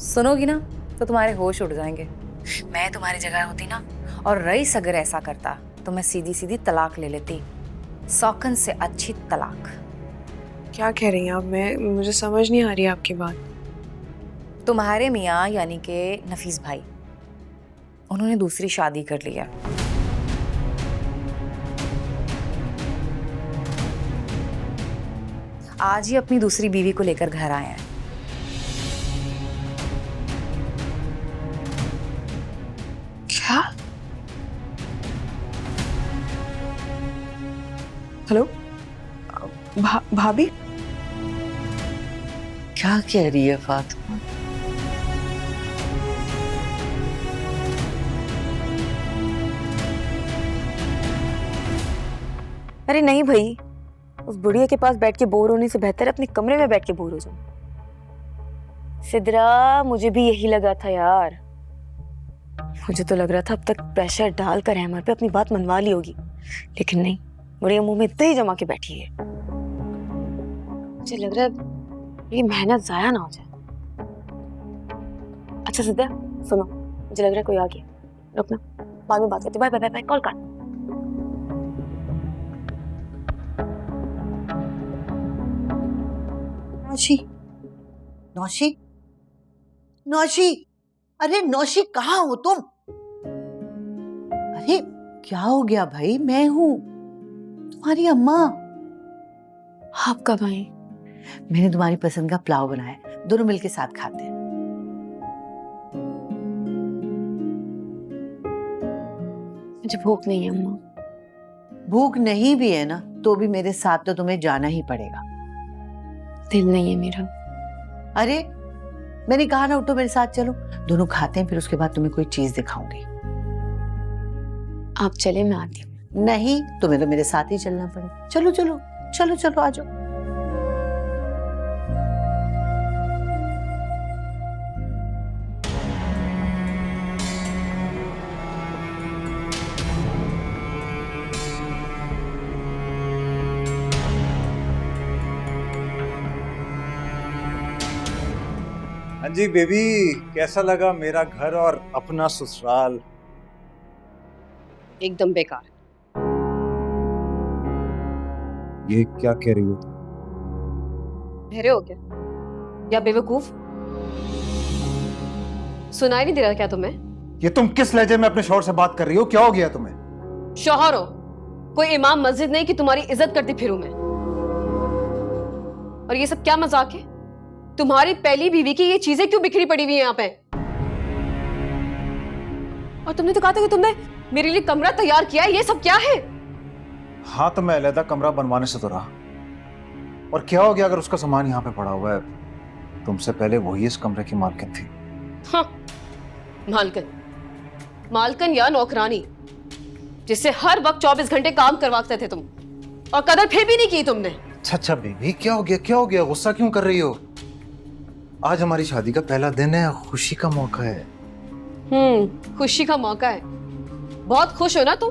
सुनोगी ना तो तुम्हारे होश उड़ जाएंगे। मैं तुम्हारी जगह होती ना और रईस अगर ऐसा करता तो मैं सीधी सीधी तलाक ले लेती। सौकन से अच्छी तलाक। क्या कह रही हैं आप? मुझे समझ नहीं आ रही आपकी बात। तुम्हारे मियाँ यानी कि नफीस भाई, उन्होंने दूसरी शादी कर ली है। आज ही अपनी दूसरी बीवी को लेकर घर आए हैं। क्या? हेलो भाभी? क्या कह रही है फातिमा? अरे नहीं भाई, उस बुढ़िया के पास बैठ के बोर होने से बेहतर है अपने कमरे में बैठ के बोर हो जाऊं। सिद्रा, मुझे भी यही लगा था यार। मुझे तो लग रहा था अब तक प्रेशर डालकर हैमर पे अपनी बात मनवा ली होगी, लेकिन नहीं, बुढ़िया मुंह में दही जमा के बैठी है। मुझे लग रहा है ये मेहनत जाया ना हो जाए। अच्छा सिद्रा सुनो, मुझे लग रहा है कोई आ गया। रुकना, बाद में बात करते। बाय बाय बाय, कॉल कर। नौशी, नौशी, नौशी, अरे नौशी कहाँ हो तुम? अरे क्या हो गया भाई? मैं हूं तुम्हारी अम्मा। आप कब आई? मैंने तुम्हारी पसंद का पुलाव बनाया, दोनों मिलके साथ खाते हैं। मुझे भूख नहीं है अम्मा। भूख नहीं भी है ना तो भी मेरे साथ तो तुम्हें जाना ही पड़ेगा। दिल नहीं है मेरा। अरे मैंने कहा ना, उठो मेरे साथ चलो, दोनों खाते हैं, फिर उसके बाद तुम्हें कोई चीज दिखाऊंगी। आप चले, मैं आती हूँ। नहीं, तुम्हें तो मेरे साथ ही चलना पड़ेगा। चलो चलो चलो चलो, आ जाओ। हाँ जी बेबी, कैसा लगा मेरा घर और अपना ससुराल? एकदम बेकार। ये क्या कह रही हो? बहरे हो क्या या बेवकूफ? सुनाई नहीं दे रहा क्या तुम्हें? ये तुम किस लहजे में अपने शौहर से बात कर रही हो? क्या हो गया तुम्हें? शौहर हो, कोई इमाम मस्जिद नहीं कि तुम्हारी इज्जत करती फिरूं मैं। और ये सब क्या मजाक है? तुम्हारी पहली बीवी की ये चीजें क्यों बिखरी पड़ी हुई हैं यहाँ पे? और तुमने तो कहा था कि तुमने मेरे लिए कमरा तैयार किया है, ये सब क्या है? हाँ तो मैं अलहदा कमरा बनवाने से तो रहा, और क्या हो गया अगर उसका सामान यहाँ पे पड़ा हुआ है? तुमसे पहले वही इस कमरे की मालकिन थी। हाँ, मालकिन, मालकिन या नौकरानी, जिससे हर वक्त 24 घंटे काम करवाते थे तुम, और कदर फिर भी नहीं की तुमने। अच्छा बेबी, क्या हो गया? क्या हो गया? गुस्सा क्यों कर रही हो? आज हमारी शादी का पहला दिन है, खुशी का मौका है। खुशी का मौका है। बहुत खुश हो ना तुम?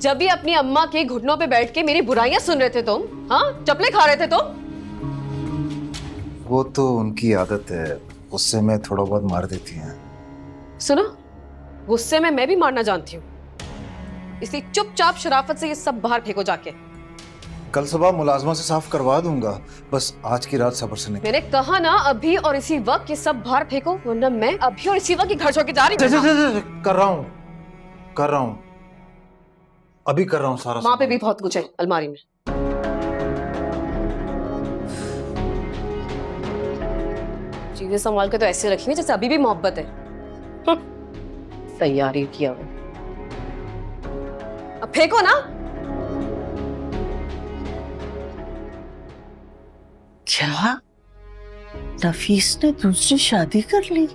जब भी अपनी अम्मा के घुटनों पे बैठ के मेरी बुराइयां सुन रहे थे तुम, हाँ, चपले खा रहे थे तुम। वो तो उनकी आदत है, गुस्से में थोड़ा बहुत मार देती हैं। सुनो, गुस्से में मैं भी मारना जानती हूँ, इसलिए चुपचाप शराफत से ये सब बाहर फेंको जाके। कल सुबह मुलाजमा से साफ करवा दूंगा, बस आज की रात सब्र से निकल। मैंने कहा ना, अभी और इसी वक्त ये सब बाहर फेंको, वरना मैं अभी और इसी वक्त ही घर छोड़ के जा रही हूँ। कर रहा हूँ, अभी कर रहा हूँ सारा। वहां पे भी बहुत कुछ है अलमारी में। चीजें संभाल के तो ऐसे रखेंगे जैसे अभी भी मोहब्बत है। तैयारी किया हुआ। अब फेंको ना। क्या नफीस ने दूसरी शादी कर ली?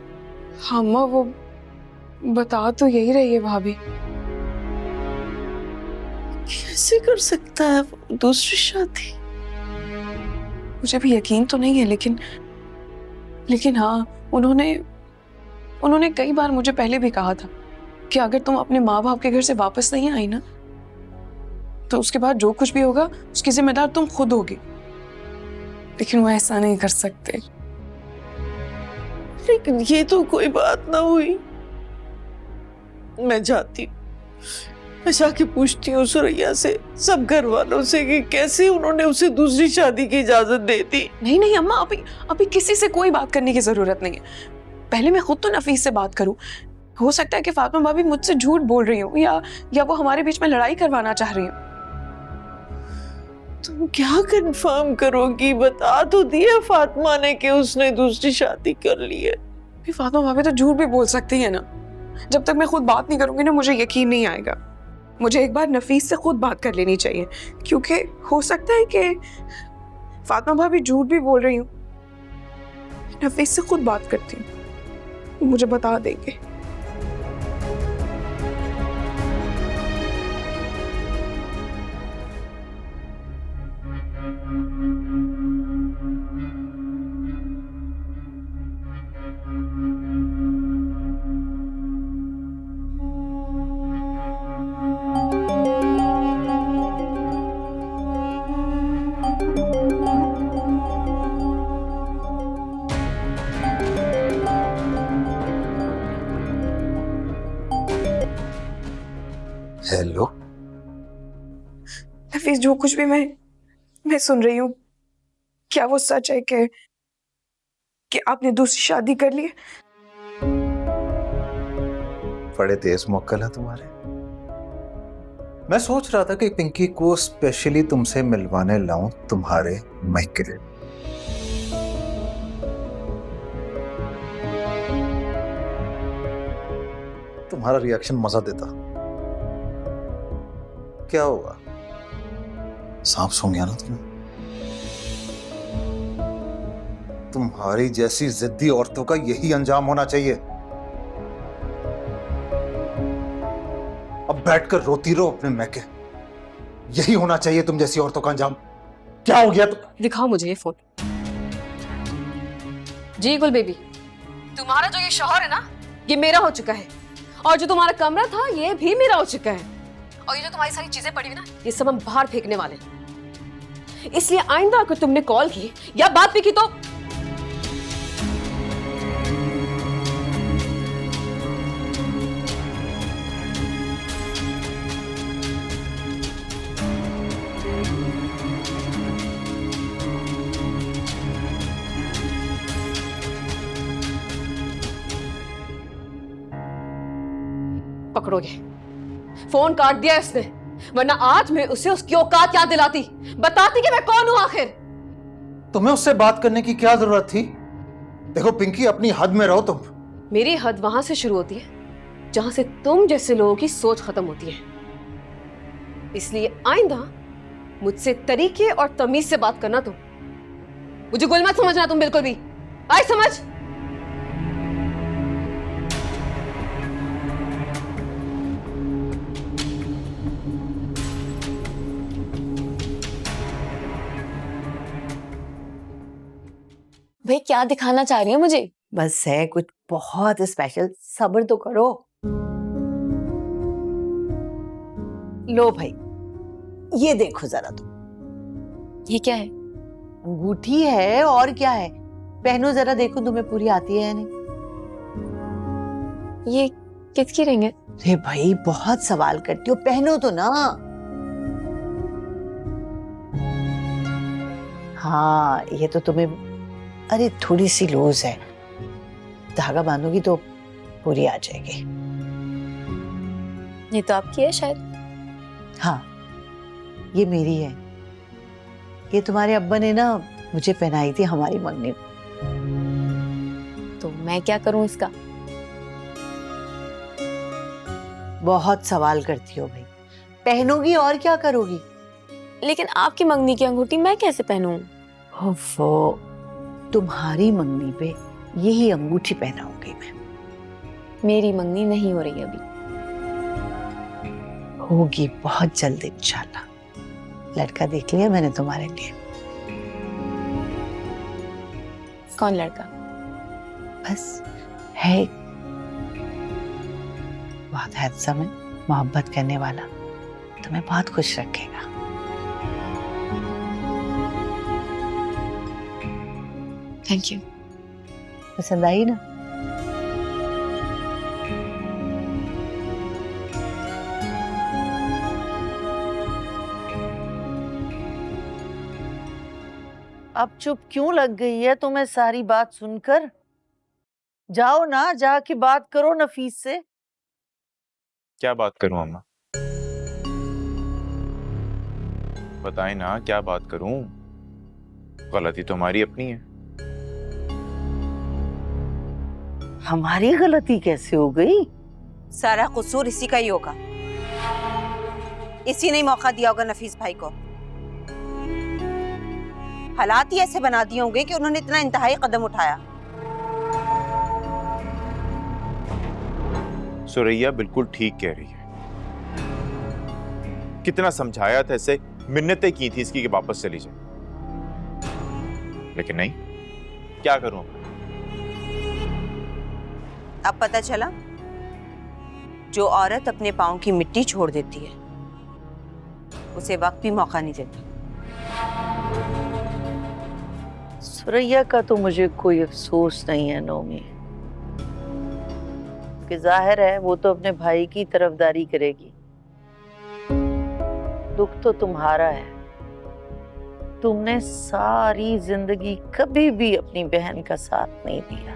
हाँ अम्मा, वो बता तो यही रही है भाभी। कैसे कर सकता है वो दूसरी शादी? मुझे भी यकीन तो नहीं है, लेकिन हाँ, उन्होंने कई बार मुझे पहले भी कहा था कि अगर तुम अपने माँ बाप के घर से वापस नहीं आई ना, तो उसके बाद जो कुछ भी होगा उसकी जिम्मेदार तुम खुद होगी। लेकिन वो ऐसा नहीं कर सकते। लेकिन ये तो कोई बात ना हुई। मैं जाती हूँ, मैं जाके पूछती हूँ सुरैया से, सब घर वालों से कि कैसे उन्होंने उसे दूसरी शादी की इजाजत दे दी। नहीं नहीं अम्मा, अभी किसी से कोई बात करने की जरूरत नहीं है। पहले मैं खुद तो नफीस से बात करूं। हो सकता है कि फातिमा भाभी मुझसे झूठ बोल रही हूँ या वो हमारे बीच में लड़ाई करवाना चाह रही हूँ। तुम क्या कंफर्म करोगी? बता तो दिया फातिमा ने कि उसने दूसरी शादी कर ली है। फातिमा भाभी तो झूठ भी बोल सकती है ना। जब तक मैं खुद बात नहीं करूंगी ना, मुझे यकीन नहीं आएगा। मुझे एक बार नफीस से खुद बात कर लेनी चाहिए, क्योंकि हो सकता है कि फातिमा भाभी झूठ भी बोल रही हूँ। नफीस से खुद बात करती हूँ, मुझे बता देंगे। हेलो। नफीस, जो कुछ भी मैं सुन रही हूँ, क्या वो सच है कि आपने दूसरी शादी कर ली है? बड़े तेज मौक्कल है तुम्हारे। मैं सोच रहा था कि पिंकी को स्पेशली तुमसे मिलवाने लाऊं तुम्हारे मायके लिए। तुम्हारा रिएक्शन मजा देता। क्या होगा? सांप सूंघ गया ना तुम्हें? तुम्हारी जैसी जिद्दी औरतों का यही अंजाम होना चाहिए। अब बैठकर रोती रहो अपने मैके। यही होना चाहिए तुम जैसी औरतों का अंजाम। क्या हो गया दिखाओ मुझे ये फोन। जी गुल बेबी, तुम्हारा जो ये शौहर है ना, ये मेरा हो चुका है, और जो तुम्हारा कमरा था ये भी मेरा हो चुका है, और ये जो तुम्हारी सारी चीजें पड़ी हुई ना, ये सब हम बाहर फेंकने वाले हैं। इसलिए आइंदा अगर तुमने कॉल की या बात भी की तो पकड़ोगे। फोन काट दिया इसने, वरना आज मैं उसे उसकी औकात याद दिलाती, बताती कि मैं कौन हूं आखिर। तुम्हें उससे बात करने की क्या जरूरत थी? देखो पिंकी, अपनी हद में रहो तुम। मेरी हद वहां से शुरू होती है जहां से तुम जैसे लोगों की सोच खत्म होती है। इसलिए आइंदा मुझसे तरीके और तमीज से बात करना। तुम मुझे गुल मत समझना, तुम बिल्कुल भी। आई समझ? भाई क्या दिखाना चाह रही है मुझे? बस है कुछ बहुत स्पेशल, सब्र तो करो। लो भाई, ये देखो जरा तुम। ये क्या है? अंगूठी है और क्या है। पहनो जरा, देखो तुम्हें पूरी आती है या नहीं। ये किसकी रिंग है? अरे भाई, बहुत सवाल करती हो, पहनो तो ना। हाँ, ये तो तुम्हें, अरे थोड़ी सी लूज है, धागा बांधोगी तो पूरी आ जाएगी। ये तो आपकी है शायद। हाँ, ये मेरी है। ये तुम्हारे अब्बा ने ना मुझे पहनाई थी हमारी मंगनी में। तो मैं क्या करूं इसका? बहुत सवाल करती हो भाई, पहनोगी और क्या करोगी? लेकिन आपकी मंगनी की अंगूठी मैं कैसे पहनूं? ओफो, तुम्हारी मंगनी पे यही अंगूठी पहनाऊंगी मैं। मेरी मंगनी नहीं हो रही अभी। होगी बहुत जल्द इंशाल्लाह। लड़का देख लिया मैंने तुम्हारे लिए। कौन लड़का? बस है एक, बहुत हैंडसम है, मोहब्बत करने वाला, तुम्हें बहुत खुश रखेगा। Thank you. पसंद आई ना? अब चुप क्यों लग गई है तुम्हें सारी बात सुनकर? जाओ ना, जाके बात करो नफीस से। क्या बात करूं अम्मा? बताएं ना, क्या बात करूं? गलती तो हमारी अपनी है। हमारी गलती कैसे हो गई? सारा कसूर इसी का ही होगा। इसी ने मौका दिया होगा नफीस भाई को। हालात ही ऐसे बना दिए होंगे कि उन्होंने इतना इंतहाई कदम उठाया। सुरैया बिल्कुल ठीक कह रही है। कितना समझाया था इसे, मिन्नतें की थी इसकी कि वापस चली जाए, लेकिन नहीं। क्या करूं? अब पता चला, जो औरत अपने पांव की मिट्टी छोड़ देती है उसे वक्त भी मौका नहीं देता। सुरैया का तो मुझे कोई अफसोस नहीं है नौमी, कि जाहिर है वो तो अपने भाई की तरफदारी करेगी। दुख तो तुम्हारा है, तुमने सारी जिंदगी कभी भी अपनी बहन का साथ नहीं दिया,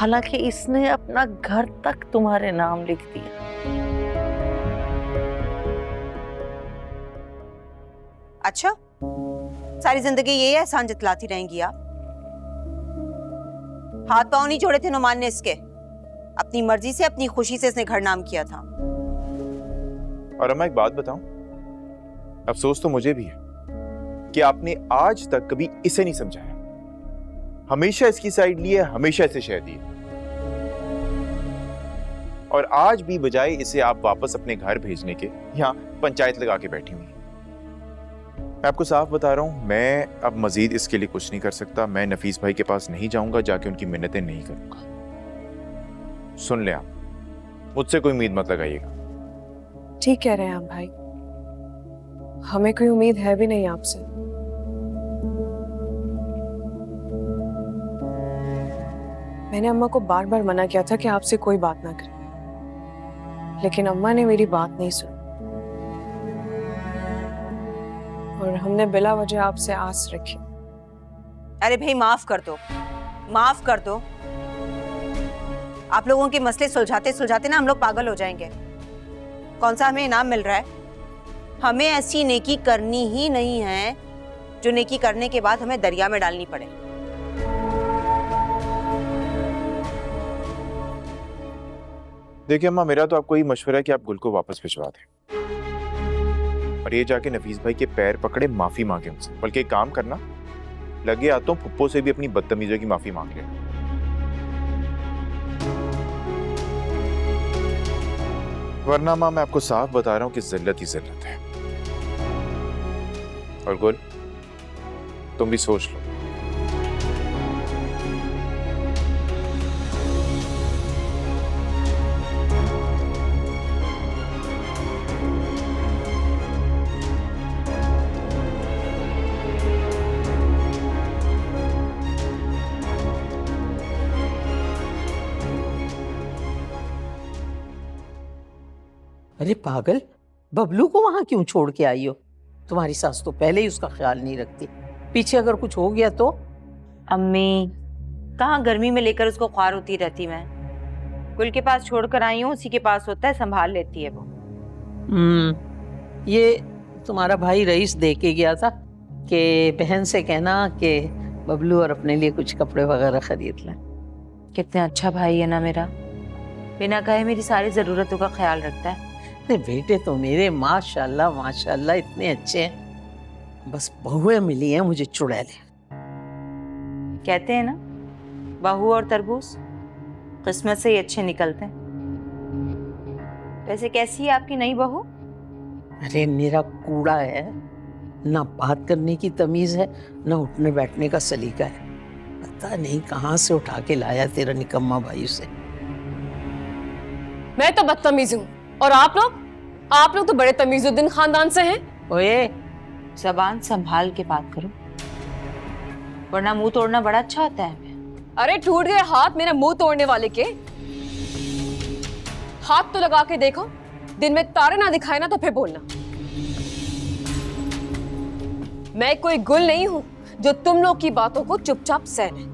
हालांकि इसने अपना घर तक तुम्हारे नाम लिख दिया। अच्छा, सारी जिंदगी यही एहसान जतलाती रहेंगी आप? हाथ पांव नहीं जोड़े थे नुमान ने इसके, अपनी मर्जी से अपनी खुशी से इसने घर नाम किया था। और अम्मा एक बात बताऊं, अफसोस तो मुझे भी है कि आपने आज तक कभी इसे नहीं समझाया। हमेशा इसकी साइड ली है, हमेशा इसे शह दी है। और आज भी बजाय इसे आप वापस अपने घर भेजने के, यहाँ पंचायत लगा के बैठी हुई। मैं आपको साफ बता रहा हूं, मैं अब मजीद इसके लिए कुछ नहीं कर सकता। मैं नफीस भाई के पास नहीं जाऊंगा, जाके उनकी मिन्नतें नहीं करूंगा। सुन ले आप, मुझसे कोई उम्मीद मत लगाइएगा। ठीक कह रहे हैं आप भाई, हमें कोई उम्मीद है भी नहीं आपसे। मैंने अम्मा को बार बार मना किया था कि आपसे कोई बात ना करें, लेकिन अम्मा ने मेरी बात नहीं सुनी और हमने बिला वजह आपसे आस रखी। अरे भाई माफ कर दो, माफ कर दो। आप लोगों के मसले सुलझाते सुलझाते ना हम लोग पागल हो जाएंगे। कौन सा हमें इनाम मिल रहा है? हमें ऐसी नेकी करनी ही नहीं है जो नेकी करने के बाद हमें दरिया में डालनी पड़े। देखिए अम्मा, मेरा तो आपको ये मशवरा है कि आप गुल को वापस भिजवा दें और ये जाके नफीस भाई के पैर पकड़े माफी मांगे उनसे। बल्कि एक काम करना, लगे हाथों फुप्पो से भी अपनी बदतमीजी की माफी मांग लेना। वरना मां, मैं आपको साफ बता रहा हूं कि जिल्लत ही जिल्लत है। और गुल, तुम भी सोच लो। अरे पागल, बबलू को वहां क्यों छोड़ के आई हो? तुम्हारी सास तो पहले ही उसका ख्याल नहीं रखती, पीछे अगर कुछ हो गया तो? अम्मी, कहाँ गर्मी में लेकर उसको ख्वार होती रहती मैं। गुल के पास छोड़कर आई हूँ, उसी के पास होता है, संभाल लेती है वो। ये तुम्हारा भाई रईस दे के गया था कि बहन से कहना कि बबलू और अपने लिए कुछ कपड़े वगैरह खरीद लें। कितना अच्छा भाई है ना मेरा, बिना कहे मेरी सारी जरूरतों का ख्याल रखता है। अरे बेटे तो मेरे माशाल्लाह माशाल्लाह इतने अच्छे हैं, बस बहुएं मिली हैं मुझे चुड़ैलें। कहते हैं ना, बहू और तरबूज किस्मत से ही अच्छे निकलते हैं। वैसे कैसी है आपकी नई बहू? अरे मेरा कूड़ा है, ना बात करने की तमीज है, ना उठने बैठने का सलीका है। पता नहीं कहाँ से उठा के लाया तेरा निकम्मा भाई उसे। मैं तो बदतमीज हूँ और आप लोग तो बड़े तमीजुद्दीन खानदान से हैं। ओए, जबान संभाल के बात करो, वरना मुंह तोड़ना बड़ा अच्छा होता है। अरे टूट गए हाथ मेरे मुंह तोड़ने वाले के। हाथ तो लगा के देखो, दिन में तारे ना दिखाए ना तो फिर बोलना। मैं कोई गुल नहीं हूं जो तुम लोग की बातों को चुपचाप सहने।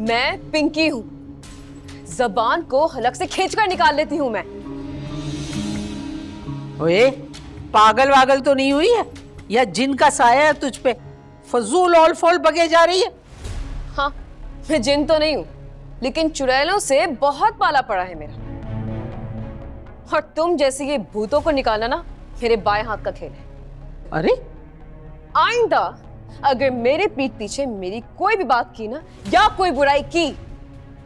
मैं पिंकी हूं, जबान को हलक से खींचकर निकाल लेती हूं मैं। ओए, पागल वागल तो नहीं हुई है या जिन का साया है तुझ पे? फजूल ऑल फॉल बगे जा रही है। हाँ, मैं जिन तो नहीं हूं, लेकिन चुड़ैलों से बहुत पाला पड़ा है मेरा। और तुम जैसे ये भूतों को निकालना ना मेरे बाएं हाथ का खेल है। अरे आइंदा अगर मेरे पीठ पीछे मेरी कोई भी बात की ना या कोई बुराई की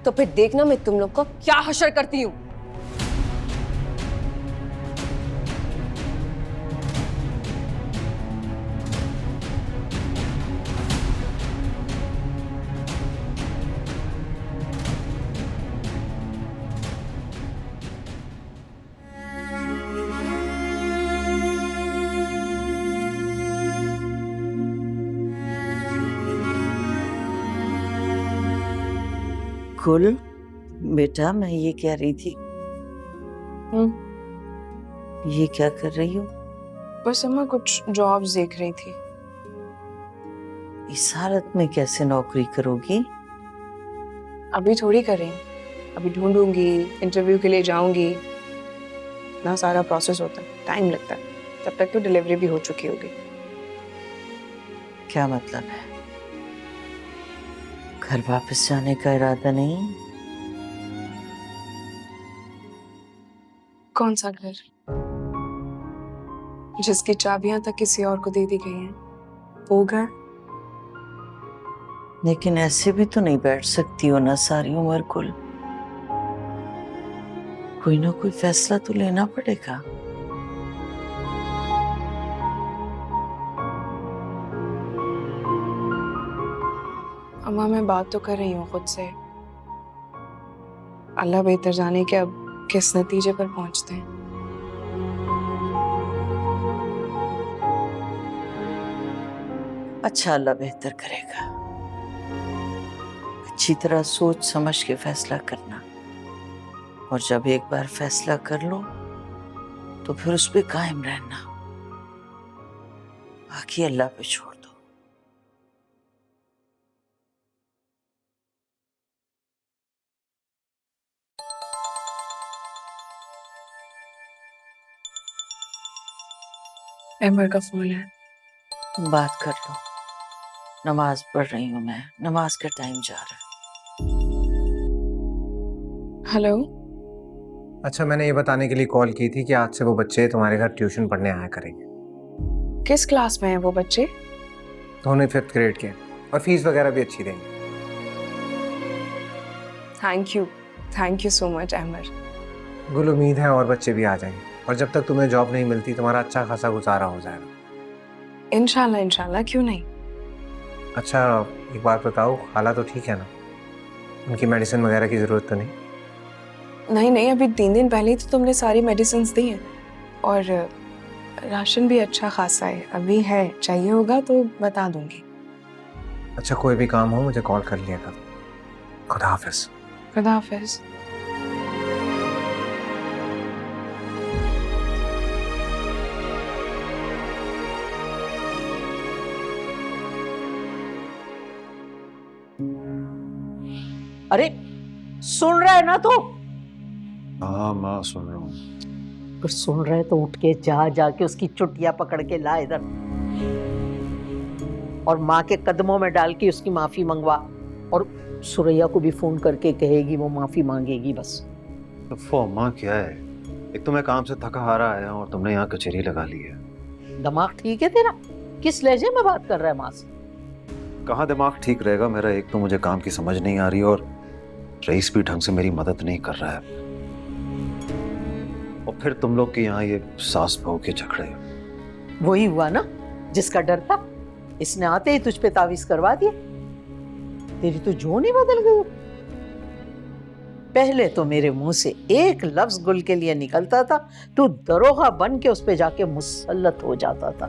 तो फिर देखना मैं तुम लोग को क्या हशर करती हूं। कुल बेटा, मैं ये कह रही थी, ये क्या कर रही हो? बस अम्मा कुछ जॉब्स देख रही थी। इस हालत में कैसे नौकरी करोगी? अभी थोड़ी करें, अभी ढूंढूंगी, इंटरव्यू के लिए जाऊंगी, इतना सारा प्रोसेस होता है, टाइम लगता है। तब तक तो डिलीवरी भी हो चुकी होगी। क्या मतलब है? घर वापस जाने का इरादा नहीं? कौन सा घर जिसकी चाबियां तक किसी और को दे दी गई हैं? वो घर? लेकिन ऐसे भी तो नहीं बैठ सकती हो ना सारी उम्र। कुल कोई ना कोई फैसला तो लेना पड़ेगा। अम्मा मैं बात तो कर रही हूँ खुद से। अल्लाह बेहतर जाने के अब किस नतीजे पर पहुंचते हैं। अच्छा, अल्लाह बेहतर करेगा। अच्छी तरह सोच समझ के फैसला करना, और जब एक बार फैसला कर लो तो फिर उस पे कायम रहना, बाकी अल्लाह पे छोड़ दो। एम्बर का फोन है। बात कर लो। नमाज पढ़ रही हूँ मैं, नमाज का टाइम जा रहा है। हेलो। अच्छा, मैंने ये बताने के लिए कॉल की थी कि आज से वो बच्चे तुम्हारे घर ट्यूशन पढ़ने आया करेंगे। किस क्लास में है वो बच्चे? दोनों 5th ग्रेड के, और फीस वगैरह भी अच्छी देंगे। Thank you so much amber. गुल, उम्मीद है और बच्चे भी आ जाएंगे, और जब तक तुम्हें जॉब नहीं मिलती तुम्हारा अच्छा खासा गुजारा हो जाएगा। इंशाल्लाह, क्यों नहीं। अच्छा, एक बात बताओ, खाला तो ठीक है ना? उनकी मेडिसिन वगैरह की ज़रूरत तो नहीं? नहीं, अभी 3 दिन पहले ही तो तुमने सारी मेडिसिन दी हैं, और राशन भी अच्छा खासा है अभी है। चाहिए होगा तो बता दूंगी। अच्छा, कोई भी काम हो मुझे कॉल कर लिया कर। खुदा हाफिज। खुदा हाफिज। अरे सुन रहा है ना तो? हाँ माँ, सुन रहा हूँ। अगर सुन रहे तो उठ के जाके उसकी चुटिया पकड़ के ला इधर, और माँ के कदमों में डाल के उसकी माफी मंगवा, और सुरैया को भी फोन करके कहेगी वो माफी मांगेगी बस। तो माँ क्या है, एक तो मैं काम से थका हारा आया हूँ और तुमने यहाँ कचहरी लगा ली है। दिमाग ठीक है तेरा? किस लहजे में बात कर रहा है माँ से? कहाँ दिमाग ठीक रहेगा मेरा? एक तो मुझे काम की समझ नहीं आ रही, और रईस भी ढंग से मेरी मदद नहीं कर रहा है, और फिर तुम लोग के यहाँ ये सास बहू के झगड़े। वही हुआ ना जिसका डर था, इसने आते ही तुझ पे तावीज करवा दिया। तेरी तो जोन ही बदल गई। पहले तो मेरे मुंह से एक लफ्ज गुल के लिए निकलता था, तू दरोगा बन के उस पे जाके मुसल्लत हो जाता था,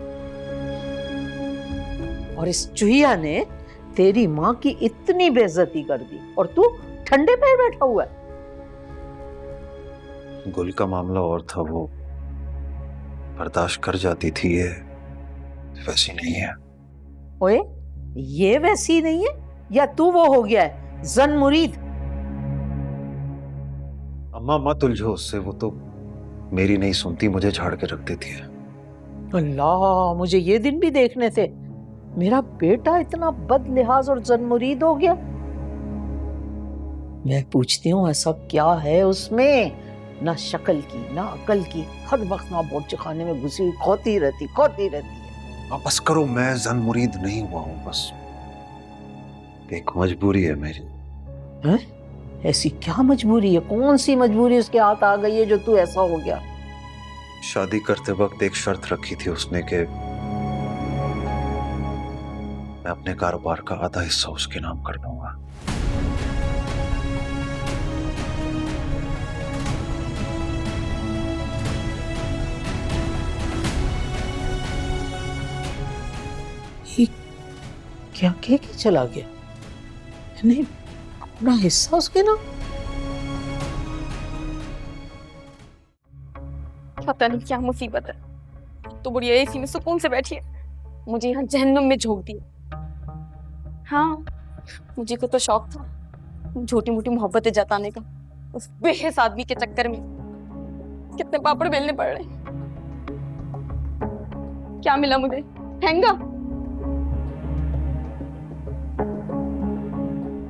और इस चूहिया ने तेरी माँ की इतनी बेइज्जती कर दी, और तू ठंडे पैर बैठा हुआ है। गुल का मामला और था, वो बर्दाश्त कर जाती थी, ये वैसी नहीं है। ओए, ये वैसी नहीं है या तू वो हो गया है जन मुरीद? अम्मा मत उलझो उससे, वो तो मेरी नहीं सुनती, मुझे झाड़ के रख देती है। अल्लाह, मुझे ये दिन भी देखने थे। मेरा बेटा इतना बदलिहाज और जन मुरीद हो गया। मैं पूछती हूँ ऐसा क्या है उसमें? ना शक्ल की ना अकल की, हर वक्त ना बोर्च खाने में घुसी हुई खोती रहती है। अब बस करो, मैं जन मुरीद नहीं हुआ हूँ, बस एक मजबूरी है मेरी। हैं? ऐसी क्या मजबूरी है? कौन सी मजबूरी उसके हाथ आ गई है जो तू ऐसा हो गया? शादी करते वक्त एक शर्त रखी थी उसने कि मैं अपने कारोबार का आधा हिस्सा उसके नाम कर दूंगा। ये क्या कह के चला गया? नहीं, अपना हिस्सा उसके नाम? पता नहीं क्या मुसीबत है, तो बुढ़िया एसी में सुकून से बैठी है, मुझे यहाँ जहन्नुम में झोंक दिया। हाँ, मुझे को तो शौक था छोटी मोटी मोहब्बतें जताने का, उस बेहिस आदमी के चक्कर में कितने पापड़ बेलने पड़ रहे। क्या मिला मुझे? ठेंगा।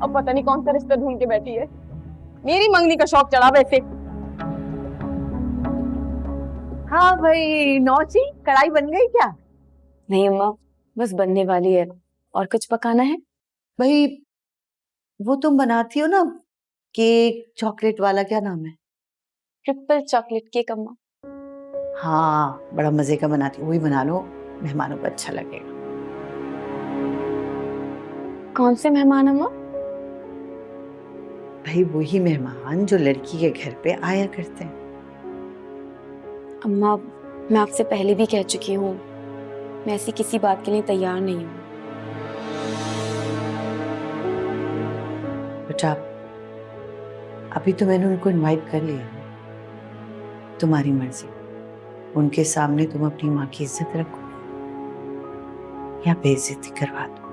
अब पता नहीं कौन सा रिश्ता ढूंढ के बैठी है। मेरी मंगनी का शौक चढ़ा वैसे। हाँ भाई, नौची कढ़ाई बन गई क्या? नहीं अम्मा, बस बनने वाली है। और कुछ पकाना है? भाई वो तुम बनाती हो ना केक चॉकलेट वाला, क्या नाम है? ट्रिपल चॉकलेट केक अम्मा। हाँ, बड़ा मजे का बनाती हो, वही बना लो, मेहमानों को अच्छा लगेगा। कौन से मेहमान अम्मा? भाई वही मेहमान जो लड़की के घर पे आया करते हैं। अम्मा, मैं आपसे पहले भी कह चुकी हूँ, मैं ऐसी किसी बात के लिए तैयार नहीं हूँ। बेटा, अभी तो मैंने उनको इनवाइट कर लिया, तुम्हारी मर्जी। उनके सामने तुम अपनी माँ की इज्जत रखो या बेइज्जती करवा दो।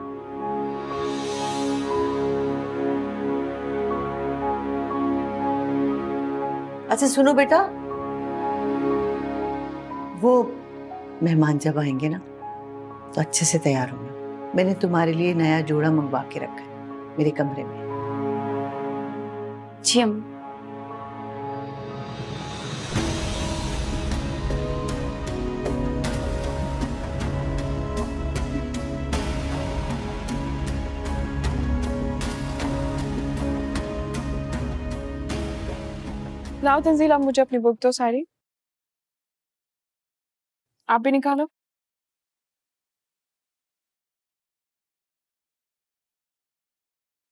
अच्छा सुनो बेटा, वो मेहमान जब आएंगे ना तो अच्छे से तैयार होना। मैंने तुम्हारे लिए नया जोड़ा मंगवा के रखा है मेरे कमरे में। जी अम्मा। लाओ तंजील, आप मुझे अपनी बुक दो सारी। आप भी निकालो।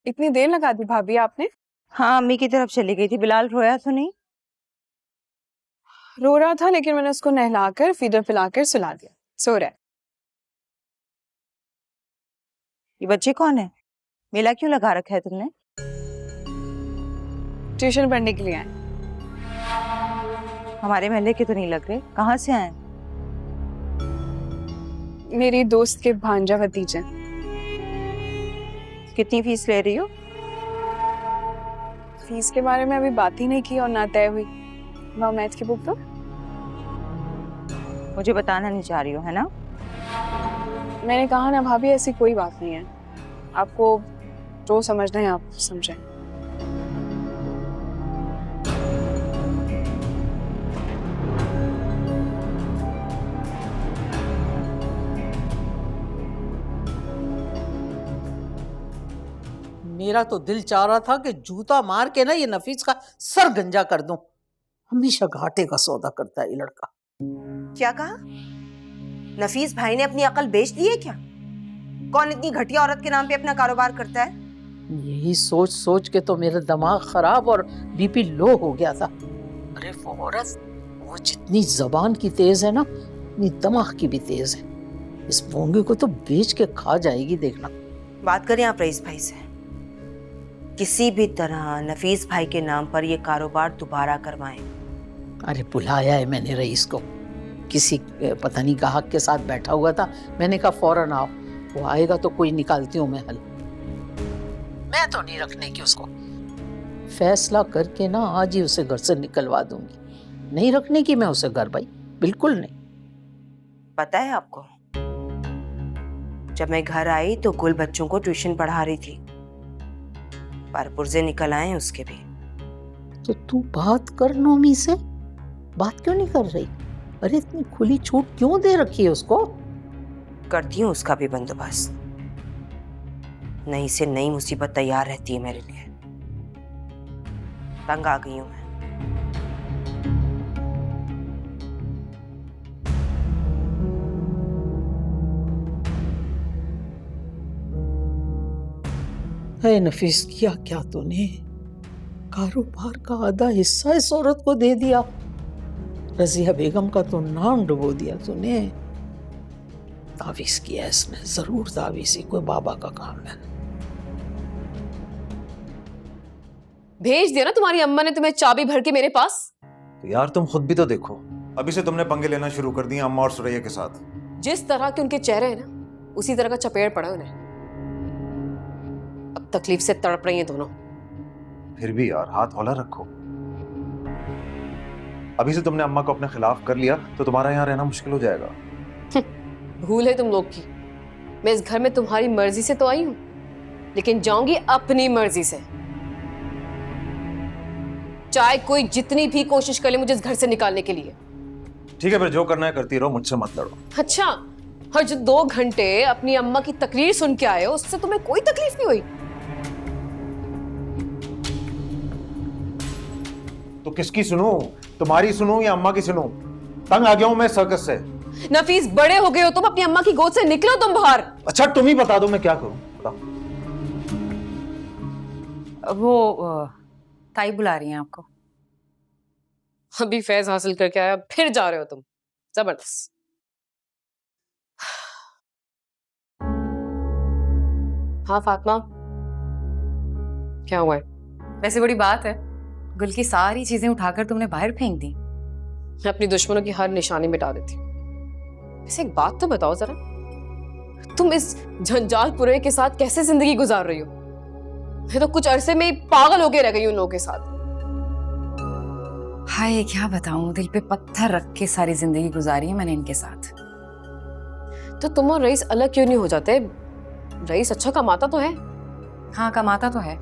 इतनी देर लगा दी भाभी आपने? हाँ, अम्मी की तरफ चली गई थी। बिलाल रोया तो नहीं? रो रहा था, लेकिन मैंने उसको नहलाकर फीडर पिलाकर सुला दिया, सो रहा है। ये बच्चे कौन है? मेला क्यों लगा रखा है तुमने? ट्यूशन पढ़ने के लिए आए। हमारे महल्ले के तो नहीं लग रहे, कहाँ से आए? मेरी दोस्त के भांजा भतीजे। कितनी फीस ले रही हो? फीस के बारे में अभी बात ही नहीं की और ना तय हुई। लाओ मैथ की बुक दो। मुझे बताना नहीं चाह रही हो, है ना? मैंने कहा ना भाभी, ऐसी कोई बात नहीं है। आपको जो समझना है आप समझें। मेरा तो दिल चाह रहा था कि जूता मार के ना ये नफीस का सर गंजा कर दूं। हमेशा घाटे का सौदा करता है ये लड़का। क्या कहा? नफीस भाई ने अपनी अकल बेच दी है क्या? कौन इतनी घटिया औरत के नाम पे अपना कारोबार करता है? यही सोच सोच के तो मेरा दिमाग खराब और बीपी लो हो गया था। अरे वो औरत, वो जितनी जबान की तेज है ना, उतनी दिमाग की भी तेज है। इस बोंगे को तो बेच के खा जाएगी, देखना। बात करें आप रईस भाई से, किसी भी तरह नफीस भाई के नाम पर ये कारोबार दोबारा करवाएं। अरे बुलाया है मैंने रईस को, किसी पता नहीं ग्राहक के साथ बैठा हुआ था। मैंने कहा फौरन आओ। वो आएगा तो कोई निकालती हूँ मैं हल। मैं तो नहीं रखने की उसको। फैसला करके ना आज ही उसे घर से निकलवा दूंगी। नहीं रखने की मैं उसे घर भाई, बिल्कुल नहीं। पता है आपको, जब मैं घर आई तो गुल बच्चों को ट्यूशन पढ़ा रही थी, पर पुर्जे निकल आए उसके भी। तो तू बात कर नोमी से, बात क्यों नहीं कर रही? अरे इतनी खुली छूट क्यों दे रखी है उसको? करती हूँ उसका भी बंदोबस्त। नई से नई मुसीबत तैयार रहती है मेरे लिए। तंग आ गई हूँ मैं। है नफीस, किया क्या तूने? कारोबार का आधा हिस्सा इस औरत को दे दिया। रजिया बेगम का तो नाम डुबो दिया तूने। तावीज किया इसमें, जरूर तावीज ही, कोई बाबा का काम है। भेज दिया ना तुम्हारी अम्मा ने तुम्हें चाबी भर के मेरे पास। तो यार तुम खुद भी तो देखो, अभी से तुमने पंगे लेना शुरू कर दिए अम्मा और सुरैया के साथ। जिस तरह के उनके चेहरे हैं ना, उसी तरह का चपेड़ पड़ा उन्हें। अब तकलीफ से तड़प रही हैं दोनों। फिर भी यार हाथ हौला रखो। अभी से तुमने अम्मा को अपने खिलाफ कर लिया तो तुम्हारा यहाँ रहना मुश्किल हो जाएगा। भूल है तुम लोग की। मैं इस घर में तुम्हारी मर्जी से तो आई हूं, लेकिन जाऊंगी अपनी मर्जी से। चाहे कोई जितनी भी कोशिश कर ले मुझे इस घर से निकालने के लिए। ठीक है, फिर जो करना है करती रहो, मुझसे मत लड़ो। अच्छा, और जो 2 घंटे अपनी अम्मा की तकरीर सुन के आए हो, उससे तुम्हें कोई तकलीफ नहीं हुई? तो किसकी सुनूं? तुम्हारी सुनूं या अम्मा की सुनूं? तंग आ गया हूं मैं सर्कस से। नफीस, बड़े हो गए हो तुम, अपनी अम्मा की गोद से निकलो तुम बाहर। अच्छा तुम ही बता दो मैं क्या करूं, बताओ। वो ताई बुला रही हैं आपको। अभी फैज हासिल करके आया, फिर जा रहे हो तुम। जबरदस्त। हाँ फातिमा, क्या हुआ है? वैसे बड़ी बात है, गुल की सारी चीजें उठाकर तुमने बाहर फेंक दी। मैं अपनी दुश्मनों की हर निशानी मिटा देती हूँ। वैसे एक बात तो बताओ जरा, तुम इस झंझालपुरे के साथ कैसे जिंदगी गुजार रही हो? मैं तो कुछ अरसे में पागल होके रह गई हूँ उन लोगों के साथ। हाय क्या बताऊं, दिल पे पत्थर रख के सारी जिंदगी गुजारी है मैंने इनके साथ। तो तुम और रईस अलग क्यों नहीं हो जाते? रईस अच्छा कमाता तो है। हाँ कमाता तो है,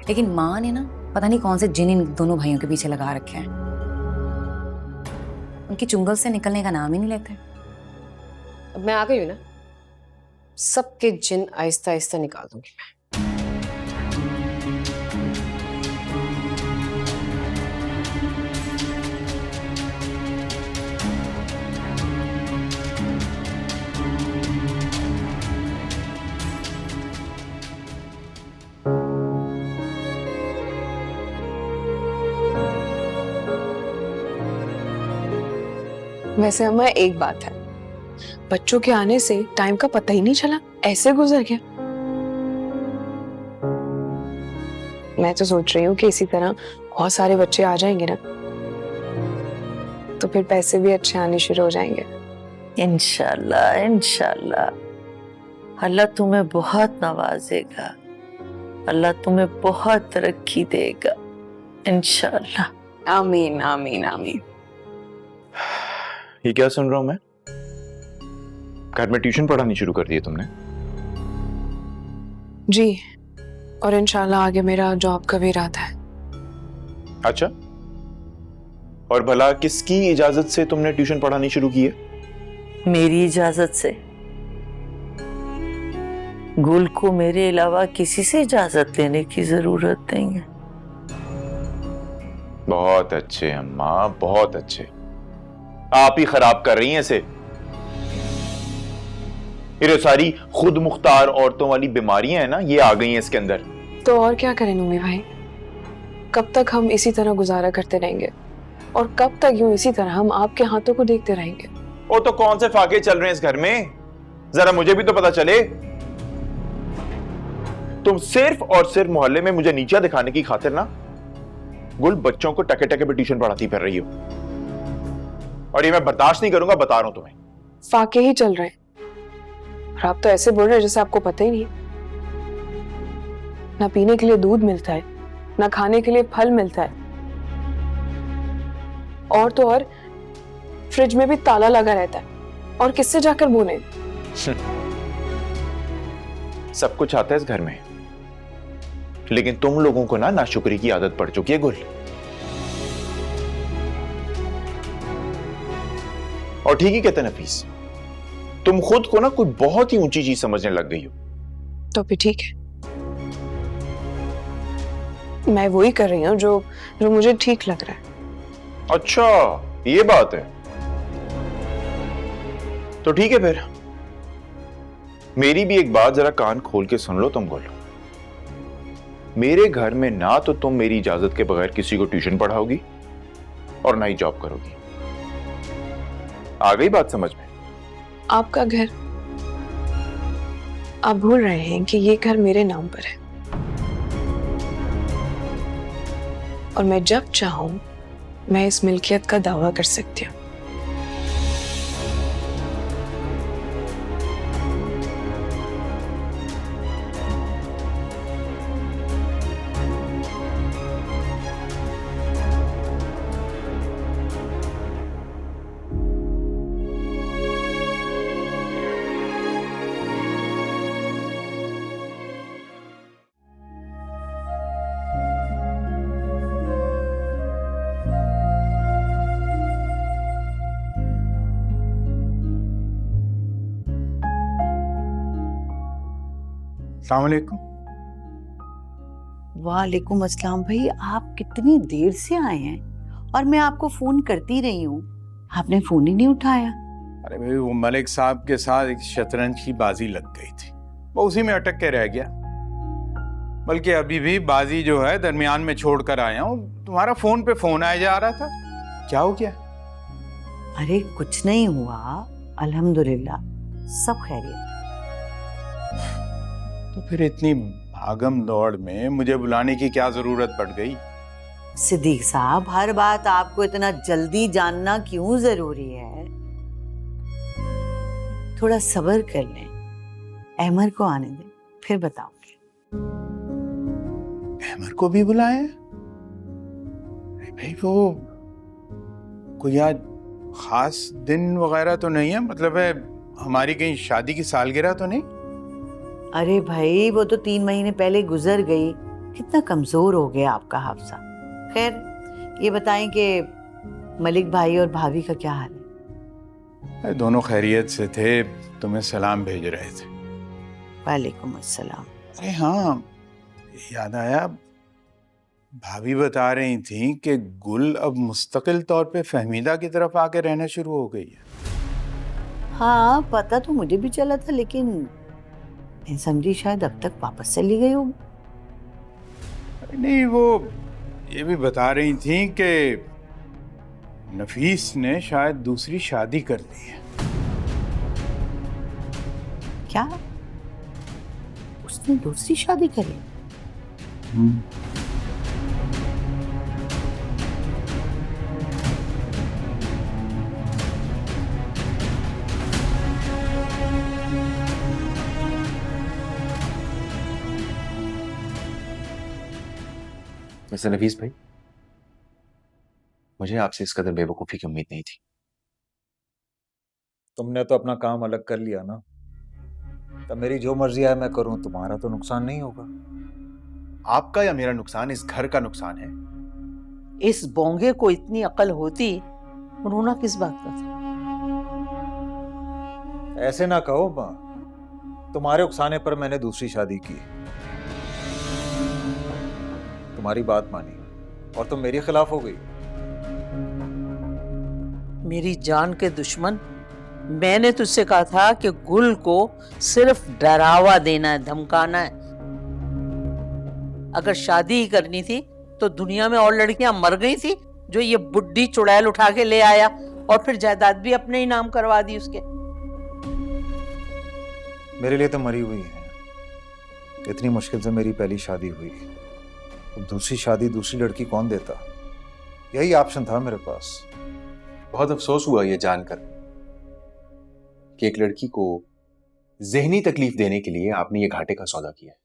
लेकिन माँ ने ना पता नहीं कौन से जिन इन दोनों भाइयों के पीछे लगा रखे हैं। उनकी चुंगल से निकलने का नाम ही नहीं लेते। अब मैं आ गई हूँ ना, सबके जिन आहिस्ता आहिस्ता निकाल दूंगी मैं। वैसे अम्मा एक बात है, बच्चों के आने से टाइम का पता ही नहीं चला, ऐसे गुजर गया। मैं तो सोच रही हूँ कि इसी तरह बहुत सारे बच्चे आ जाएंगे ना, तो फिर पैसे भी अच्छे आने शुरू हो जाएंगे। इंशाल्लाह इंशाल्लाह अल्लाह तुम्हें बहुत नवाजेगा, अल्लाह तुम्हें बहुत तरक्की देगा इंशाल्लाह। आमीन आमीन आमीन। ये क्या सुन रहा हूं मैं? घर में ट्यूशन पढ़ानी शुरू कर दी है तुमने? जी, और इंशाल्लाह आगे मेरा जॉब का भी इरादा है। अच्छा, और भला किसकी इजाजत से तुमने ट्यूशन पढ़ानी शुरू की है? मेरी इजाजत से। गुल को मेरे अलावा किसी से इजाजत लेने की जरूरत नहीं है। बहुत अच्छे अम्मा, बहुत अच्छे। आप ही खराब कर रही हैं इसे। ये सारी खुद मुख्तार औरतों वाली बीमारियां हैं ना, ये आ गई हैं इसके अंदर। तो और क्या करें नूमी भाई, कब तक हम इसी तरह गुजारा करते रहेंगे, और कब तक यूं इसी तरह हम आपके हाथों को देखते रहेंगे? वो तो कौन से फाके चल रहे हैं इस घर में, जरा मुझे भी तो पता चले। तुम सिर्फ और सिर्फ मोहल्ले में मुझे नीचा दिखाने की खातिर ना गुल बच्चों को टके टके पे ट्यूशन पढ़ाती फिर रही हो, और ये मैं बर्दाश्त नहीं करूंगा, बता रहा हूं तुम्हें। फाके ही चल रहे हैं, और आप तो ऐसे बोल रहे हैं जैसे आपको पता ही नहीं है। ना पीने के लिए दूध मिलता है, ना खाने के लिए फल मिलता है, और तो और फ्रिज में भी ताला लगा रहता है। और किससे जाकर बोले? सब कुछ आता है इस घर में, लेकिन तुम लोगों को ना नाशुक्री की आदत पड़ चुकी है गुल। और ठीक ही कहते नफीस, तुम खुद को ना कोई बहुत ही ऊंची चीज समझने लग गई हो। तो फिर ठीक है, मैं वही कर रही हूँ जो जो मुझे ठीक लग रहा है। अच्छा, ये बात है। तो ठीक है फिर, मेरी भी एक बात जरा कान खोल के सुन लो तुम बोलो। मेरे घर में ना तो तुम मेरी इजाजत के बगैर किसी को ट्यूशन पढ़ाओगी और ना ही जॉब करोगी। आ गई बात समझ में? आपका घर, आप भूल रहे हैं कि ये घर मेरे नाम पर है, और मैं जब चाहूं मैं इस मिल्कियत का दावा कर सकती हूँ। अस्सलाम वालेकुम। वालेकुम अस्सलाम। भाई आप कितनी देर से आए हैं और मैं आपको फोन करती रही हूँ, आपने फोन ही नहीं उठाया। अरे भाई वो मलिक साहब के साथ एक शतरंज की बाजी लग गई थी, वो उसी में अटक के रह गया। बल्कि अभी भी बाजी जो है दरमियान में छोड़ कर आया हूँ, तुम्हारा फोन पे फोन आया जा रहा था। क्या हो गया? अरे कुछ नहीं हुआ, अल्हम्दुलिल्लाह सब खैरियत। तो फिर इतनी भागम दौड़ में मुझे बुलाने की क्या जरूरत पड़ गई? सिद्दीक साहब, हर बात आपको इतना जल्दी जानना क्यों जरूरी है? थोड़ा सब्र कर लें, अहमर को आने दें, फिर बताऊंगी। अहमर को भी बुलाया? भाई वो कोई आज खास दिन वगैरह तो नहीं है? मतलब है हमारी कहीं शादी की सालगिरह तो नहीं? अरे भाई वो तो 3 महीने पहले गुजर गई, कितना कमजोर हो गया आपका हाफजा। खैर ये बताएं कि मलिक भाई और भाभी का क्या हाल है? दोनों खैरियत से थे, तुम्हें सलाम भेज रहे थे। वालेकुम अस्सलाम। अरे हाँ, याद आया, भाभी बता रही थी कि गुल अब मुस्तकिल तौर पे फहमीदा की तरफ आके रहना शुरू हो गई है। हाँ पता तो मुझे भी चला था, लेकिन मैं समझी शायद अब तक वापस चली गई होगी। नहीं, वो ये भी बता रही थी कि नफीस ने शायद दूसरी शादी कर ली है। क्या? उसने दूसरी शादी करी? मिस्टर नफीस भाई, मुझे आपसे इस कदर बेवकूफ़ी की उम्मीद नहीं थी। तुमने तो अपना काम अलग कर लिया ना, तब मेरी जो मर्जी है मैं करूं, तुम्हारा तो नुकसान नहीं होगा। आपका या मेरा नुकसान इस घर का नुकसान है। इस बोंगे को इतनी अकल होती, रोना किस बात का था? ऐसे ना कहो माँ, तुम्हारे उकसाने पर मैंने दूसरी शादी की, तुम्हारी बात मानी और तुम मेरे खिलाफ हो गई। मेरी जान के दुश्मन, मैंने तुझसे कहा था कि गुल को सिर्फ डरावा देना है, धमकाना है। अगर शादी ही करनी थी तो दुनिया में और लड़कियां मर गई थी जो ये बुड्ढी चुड़ैल उठा के ले आया, और फिर जायदाद भी अपने ही नाम करवा दी उसके। मेरे लिए तो मरी हुई है, इतनी मुश्किल से मेरी पहली शादी हुई, अब दूसरी शादी दूसरी लड़की कौन देता? यही ऑप्शन था मेरे पास। बहुत अफसोस हुआ ये जानकर कि एक लड़की को जहनी तकलीफ देने के लिए आपने ये घाटे का सौदा किया है।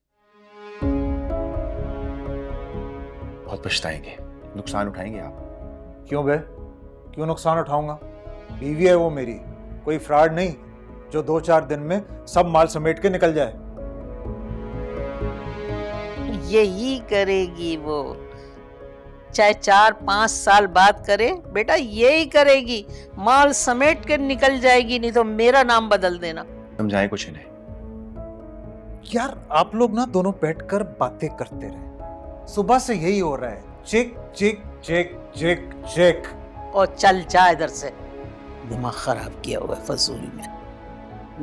बहुत पछताएंगे, नुकसान उठाएंगे आप। क्यों बे, क्यों नुकसान उठाऊंगा? बीवी है वो मेरी, कोई फ्रॉड नहीं जो 2-4 दिन में सब माल समेट के निकल जाए। यही करेगी वो, चाहे 4-5 साल बाद करे बेटा, यही करेगी, माल समेट के निकल जाएगी, नहीं तो मेरा नाम बदल देना। समझाएं कुछ इन्हें। यार आप लोग ना दोनों बैठकर बातें करते रहे, सुबह से यही हो रहा है, check check check check check. और चल जा इधर से, दिमाग खराब किया हुआ है फजूल में,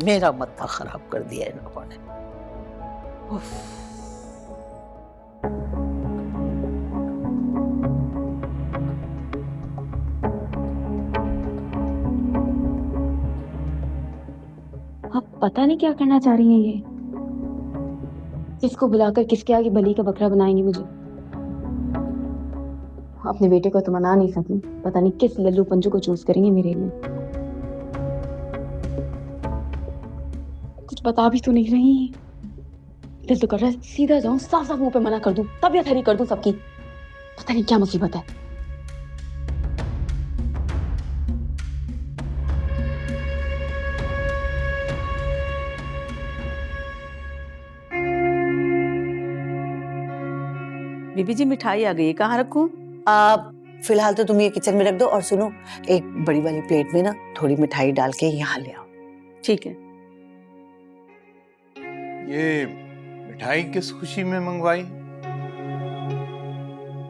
मेरा मत्था खराब कर दिया इन लोगों ने। उफ। अब पता नहीं क्या करना चाह रही हैं ये, किसको बुलाकर किसके आगे बलि का बकरा बनाएंगी मुझे। अपने बेटे को तो मना नहीं सकी, पता नहीं किस लल्लू पंजू को चूज करेंगे मेरे लिए। कुछ बता भी तो नहीं रही, दिल तो कर रहा है सीधा जाऊं, साफ साफ मुंह पे मना कर दूं, तबीयत हरी कर दूं सबकी। पता नहीं क्या मुसीबत है। बीबी जी मिठाई आ गई है, कहाँ रखूं? आप फिलहाल तो तुम ये किचन में रख दो, और सुनो एक बड़ी वाली प्लेट में ना थोड़ी मिठाई डाल के यहाँ ले आओ। ठीक है। ये मिठाई किस खुशी में मंगवाई?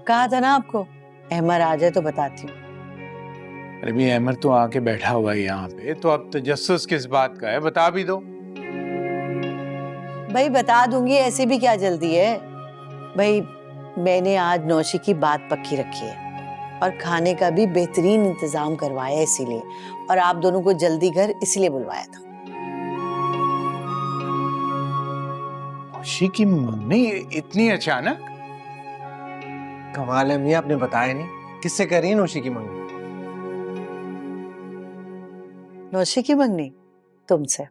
कहा था ना आपको, अहमर आ जाए तो बताती हूँ। अरे भी अहमर तो आके बैठा हुआ है यहाँ पे, तो अब तजस्सुस किस बात का है, बता भी दो। भाई बता दूंगी, ऐसे भी क्या जल्दी है। भाई मैंने आज नौशी की बात पक्की रखी है और खाने का भी बेहतरीन इंतजाम करवाया इसीलिए, और आप दोनों को जल्दी घर इसलिए बुलवाया था। नौशी की मम्मी इतनी अचानक? कमाल है मियाँ, आपने बताया नहीं। किससे कर रही है नौशी की मंगनी? नौशी की मंगनी तुमसे।